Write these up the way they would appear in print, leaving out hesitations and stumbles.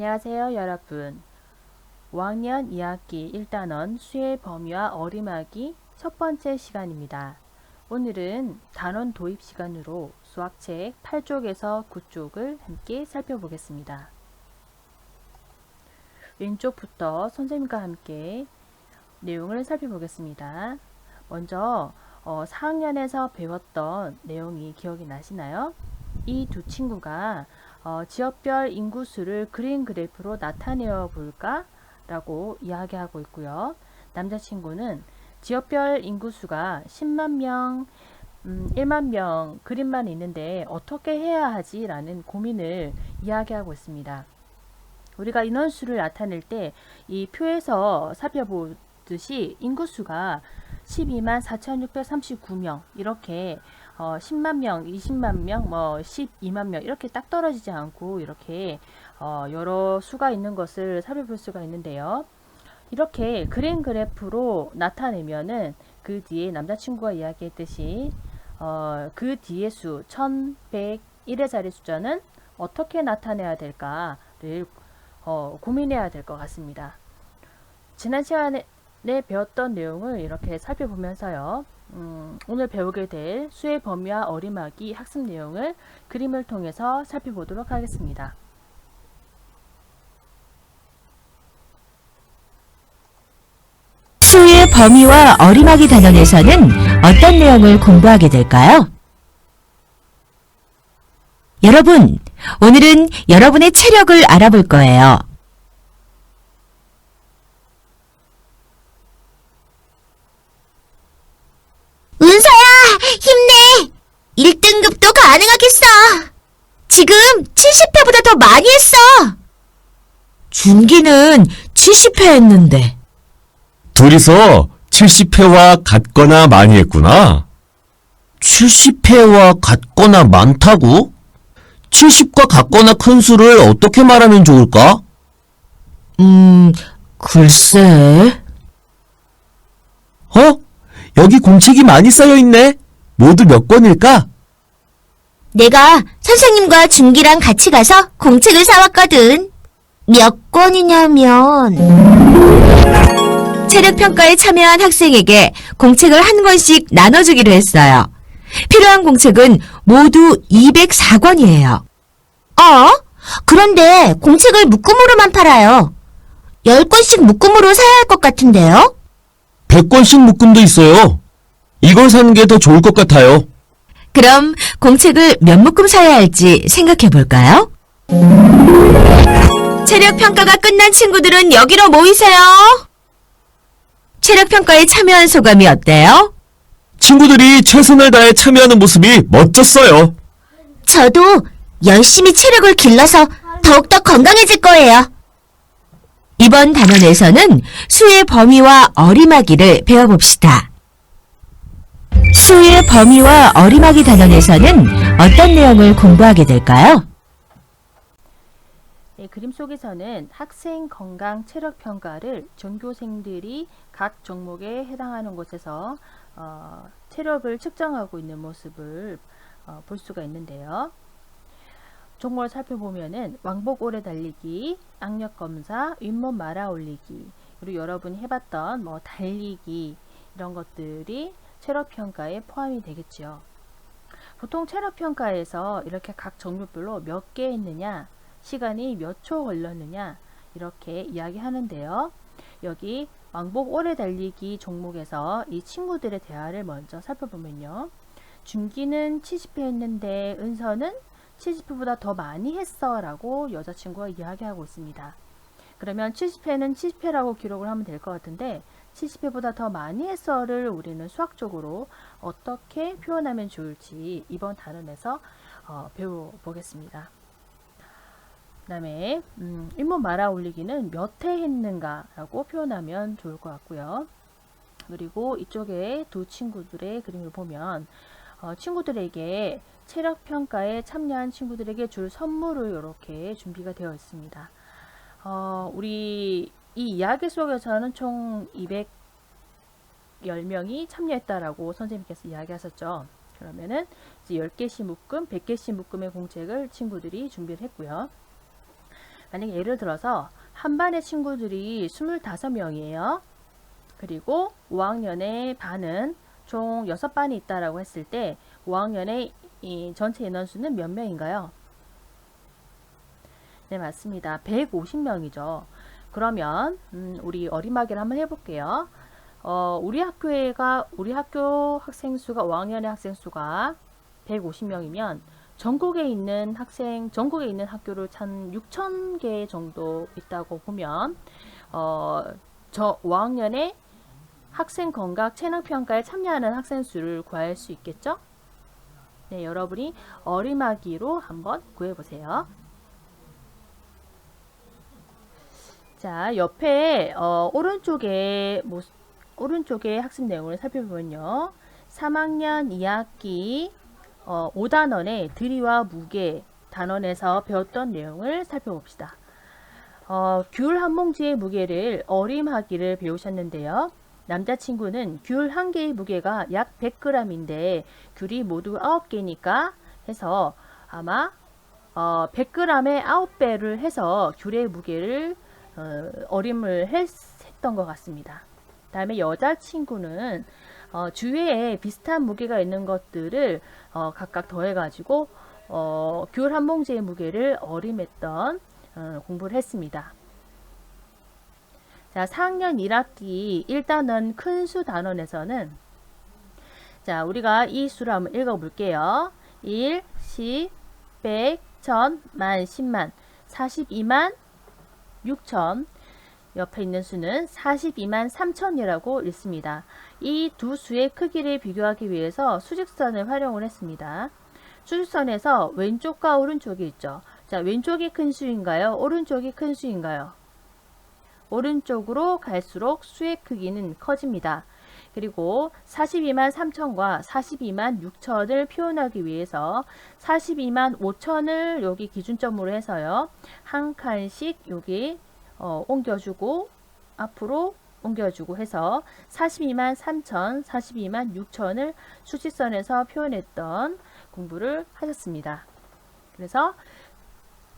안녕하세요 여러분. 5학년 2학기 1단원 수의 범위와 어림하기 첫 번째 시간입니다. 오늘은 단원 도입 시간으로 수학책 8쪽에서 9쪽을 함께 살펴보겠습니다. 왼쪽부터 선생님과 함께 내용을 살펴보겠습니다. 먼저 4학년에서 배웠던 내용이 기억이 나시나요? 이 두 친구가 지역별 인구수를 그림 그래프로 나타내어 볼까? 라고 이야기하고 있고요. 남자친구는 지역별 인구수가 10만 명, 1만 명 그림만 있는데 어떻게 해야 하지? 라는 고민을 이야기하고 있습니다. 우리가 인원수를 나타낼 때 이 표에서 살펴보듯이 인구수가 12만 4,639명 이렇게 10만 명, 20만 명, 12만 명 이렇게 딱 떨어지지 않고 이렇게 여러 수가 있는 것을 살펴볼 수가 있는데요. 이렇게 그림 그래프로 나타내면은 그 뒤에 남자친구가 이야기했듯이 그 뒤의 수 1101의 자리 숫자는 어떻게 나타내야 될까를 고민해야 될 것 같습니다. 지난 시간에 배웠던 내용을 이렇게 살펴보면서요. 오늘 배우게 될 수의 범위와 어림하기 학습 내용을 그림을 통해서 살펴보도록 하겠습니다. 수의 범위와 어림하기 단원에서는 어떤 내용을 공부하게 될까요? 여러분, 오늘은 여러분의 체력을 알아볼 거예요. 은서야, 힘내! 1등급도 가능하겠어! 지금 70회보다 더 많이 했어! 준기는 70회 했는데. 둘이서 70회와 같거나 많이 했구나. 70회와 같거나 많다고? 70과 같거나 큰 수를 어떻게 말하면 좋을까? 글쎄. 여기 공책이 많이 쌓여있네. 모두 몇 권일까? 내가 선생님과 준기랑 같이 가서 공책을 사왔거든. 몇 권이냐면... 체력평가에 참여한 학생에게 공책을 한 권씩 나눠주기로 했어요. 필요한 공책은 모두 204권이에요. 그런데 공책을 묶음으로만 팔아요. 10권씩 묶음으로 사야 할 것 같은데요? 100권씩 묶음도 있어요. 이걸 사는 게 더 좋을 것 같아요. 그럼 공책을 몇 묶음 사야 할지 생각해 볼까요? 체력평가가 끝난 친구들은 여기로 모이세요. 체력평가에 참여한 소감이 어때요? 친구들이 최선을 다해 참여하는 모습이 멋졌어요. 저도 열심히 체력을 길러서 더욱더 건강해질 거예요. 이번 단원에서는 수의 범위와 어림하기를 배워봅시다. 수의 범위와 어림하기 단원에서는 어떤 내용을 공부하게 될까요? 네, 그림 속에서는 학생 건강 체력 평가를 전교생들이 각 종목에 해당하는 곳에서 체력을 측정하고 있는 모습을 볼 수가 있는데요. 종목을 살펴보면은 왕복 오래 달리기, 악력 검사, 윗몸 말아 올리기, 그리고 여러분이 해봤던 달리기 이런 것들이 체력 평가에 포함이 되겠죠. 보통 체력 평가에서 이렇게 각 종목별로 몇 개 했느냐, 시간이 몇 초 걸렸느냐 이렇게 이야기하는데요. 여기 왕복 오래 달리기 종목에서 이 친구들의 대화를 먼저 살펴보면요. 준기는 70회 했는데 은서는 70회보다 더 많이 했어 라고 여자친구가 이야기하고 있습니다. 그러면 70회는 70회라고 기록을 하면 될 것 같은데 70회보다 더 많이 했어를 우리는 수학적으로 어떻게 표현하면 좋을지 이번 단원에서 배워보겠습니다. 그 다음에 윗몸 말아 올리기는 몇 회 했는가 라고 표현하면 좋을 것 같고요. 그리고 이쪽에 두 친구들의 그림을 보면 친구들에게 체력평가에 참여한 친구들에게 줄 선물을 이렇게 준비가 되어 있습니다. 우리 이 이야기 속에서는 총 210명이 참여했다라고 선생님께서 이야기하셨죠. 그러면은 이제 10개씩 묶음, 100개씩 묶음의 공책을 친구들이 준비를 했고요. 만약에 예를 들어서 한 반의 친구들이 25명이에요. 그리고 5학년의 반은 총 6반이 있다라고 했을 때 5학년의 이 전체 인원수는 몇 명인가요? 네, 맞습니다. 150명이죠. 그러면 우리 어림하기를 한번 해볼게요. 우리 학교 학생 수가 5학년의 학생 수가 150명이면 전국에 있는 학교를 한 6,000개 정도 있다고 보면 저 5학년의 학생 건강 체능 평가에 참여하는 학생 수를 구할 수 있겠죠? 네, 여러분이 어림하기로 한번 구해 보세요. 자, 옆에 오른쪽에 학습 내용을 살펴보면요. 3학년 2학기 5단원의 들이와 무게 단원에서 배웠던 내용을 살펴봅시다. 귤 한 봉지의 무게를 어림하기를 배우셨는데요. 남자친구는 귤 한 개의 무게가 약 100g인데 귤이 모두 9개니까 해서 아마 100g에 9배를 해서 귤의 무게를 어림을 했던 것 같습니다. 다음에 여자친구는 주위에 비슷한 무게가 있는 것들을 각각 더해가지고 귤 한 봉지의 무게를 어림했던 공부를 했습니다. 자, 4학년 1학기 1단원 큰 수 단원에서는 자, 우리가 이 수를 한번 읽어볼게요. 1, 10, 100, 1000, 만, 10만, 42만 6천, 옆에 있는 수는 42만 3천이라고 읽습니다. 이 두 수의 크기를 비교하기 위해서 수직선을 활용을 했습니다. 수직선에서 왼쪽과 오른쪽이 있죠. 자, 왼쪽이 큰 수인가요? 오른쪽이 큰 수인가요? 오른쪽으로 갈수록 수의 크기는 커집니다. 그리고 42만 3천과 42만 6천을 표현하기 위해서 42만 5천을 여기 기준점으로 해서요. 한 칸씩 여기 옮겨주고 앞으로 옮겨주고 해서 42만 3천, 42만 6천을 수직선에서 표현했던 공부를 하셨습니다. 그래서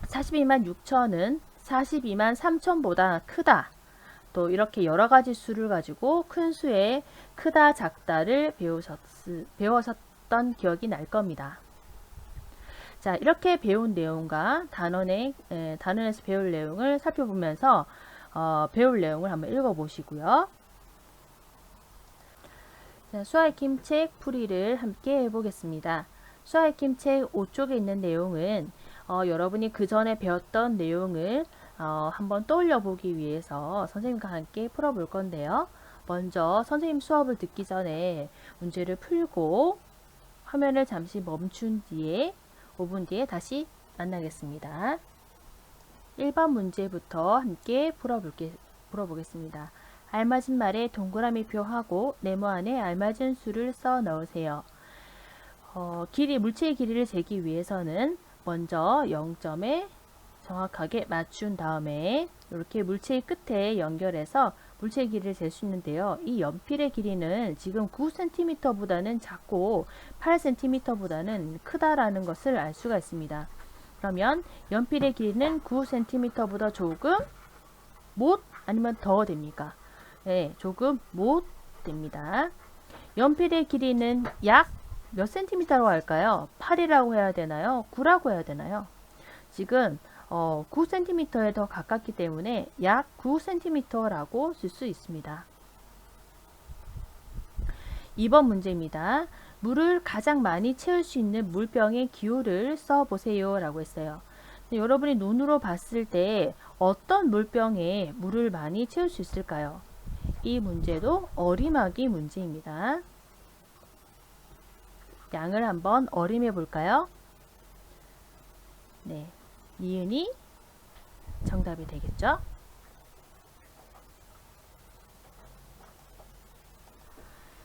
42만 6천은 42만 3천보다 크다. 또 이렇게 여러 가지 수를 가지고 큰 수의 크다, 작다를 배우셨던 기억이 날 겁니다. 자, 이렇게 배운 내용과 단원에서 배울 내용을 살펴보면서 배울 내용을 한번 읽어보시고요. 자, 수아익힘책 풀이를 함께 해보겠습니다. 수아익힘책 5쪽에 있는 내용은 여러분이 그 전에 배웠던 내용을 한번 떠올려 보기 위해서 선생님과 함께 풀어볼 건데요. 먼저 선생님 수업을 듣기 전에 문제를 풀고 화면을 잠시 멈춘 뒤에 5분 뒤에 다시 만나겠습니다. 1번 문제부터 함께 풀어보겠습니다. 알맞은 말에 동그라미 표하고 네모 안에 알맞은 수를 써 넣으세요. 물체의 길이를 재기 위해서는 먼저 0점에 정확하게 맞춘 다음에 이렇게 물체의 끝에 연결해서 물체의 길이를 잴 수 있는데요. 이 연필의 길이는 지금 9cm보다는 작고 8cm보다는 크다라는 것을 알 수가 있습니다. 그러면 연필의 길이는 9cm보다 조금 못 아니면 더 됩니까? 네, 조금 못 됩니다. 연필의 길이는 약 몇 cm라고 할까요? 8이라고 해야 되나요? 9라고 해야 되나요? 지금 9cm에 더 가깝기 때문에 약 9cm라고 쓸 수 있습니다. 2번 문제입니다. 물을 가장 많이 채울 수 있는 물병의 기호를 써보세요 라고 했어요. 여러분이 눈으로 봤을 때 어떤 물병에 물을 많이 채울 수 있을까요? 이 문제도 어림하기 문제입니다. 양을 한번 어림해 볼까요? 네, 니은이 정답이 되겠죠?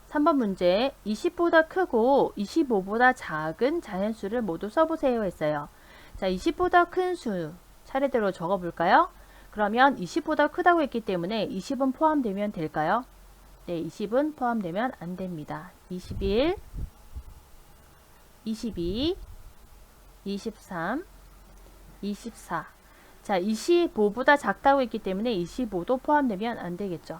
(3번) 문제 20보다 크고 25보다 작은 자연수를 모두 써보세요 했어요. 자, 20보다 큰 수 차례대로 적어볼까요? 그러면 20보다 크다고 했기 때문에 20은 포함되면 될까요? 네, 20은 포함되면 안 됩니다. 21, 22, 23, 24. 자, 25보다 작다고 했기 때문에 25도 포함되면 안 되겠죠.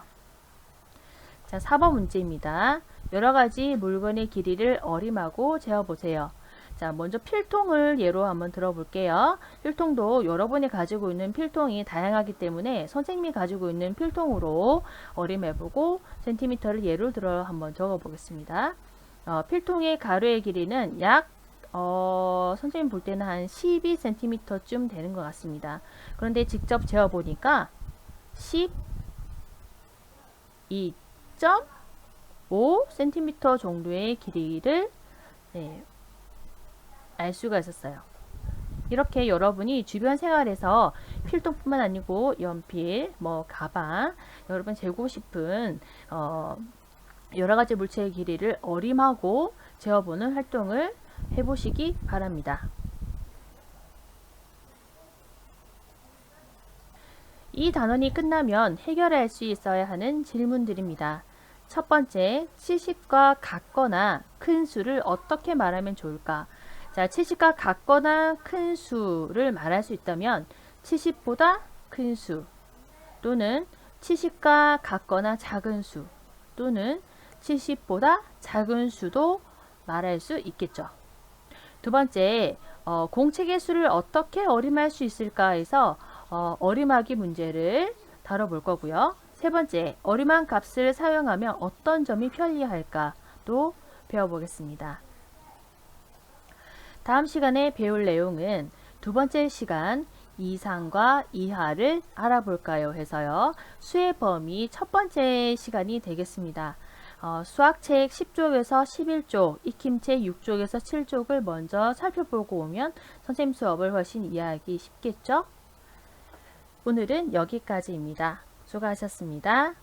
자, 4번 문제입니다. 여러 가지 물건의 길이를 어림하고 재어보세요. 자, 먼저 필통을 예로 한번 들어볼게요. 필통도 여러분이 가지고 있는 필통이 다양하기 때문에 선생님이 가지고 있는 필통으로 어림해보고 센티미터를 예로 들어 한번 적어보겠습니다. 필통의 가로의 길이는 약 선생님 볼 때는 한 12cm쯤 되는 것 같습니다. 그런데 직접 재어보니까 12.5cm 정도의 길이를 알 수가 있었어요. 이렇게 여러분이 주변 생활에서 필통뿐만 아니고 연필, 가방, 여러분 재고 싶은 여러 가지 물체의 길이를 어림하고 재어보는 활동을 해보시기 바랍니다. 이 단원이 끝나면 해결할 수 있어야 하는 질문들입니다. 첫 번째, 70과 같거나 큰 수를 어떻게 말하면 좋을까? 자, 70과 같거나 큰 수를 말할 수 있다면 70보다 큰 수 또는 70과 같거나 작은 수 또는 70보다 작은 수도 말할 수 있겠죠. 두 번째, 공책의 수를 어떻게 어림할 수 있을까 해서 어림하기 문제를 다뤄볼 거고요. 세 번째, 어림한 값을 사용하면 어떤 점이 편리할까도 배워보겠습니다. 다음 시간에 배울 내용은 두 번째 시간 이상과 이하를 알아볼까요 해서요. 수의 범위 첫 번째 시간이 되겠습니다. 수학책 10쪽에서 11쪽, 익힘책 6쪽에서 7쪽을 먼저 살펴보고 오면 선생님 수업을 훨씬 이해하기 쉽겠죠? 오늘은 여기까지입니다. 수고하셨습니다.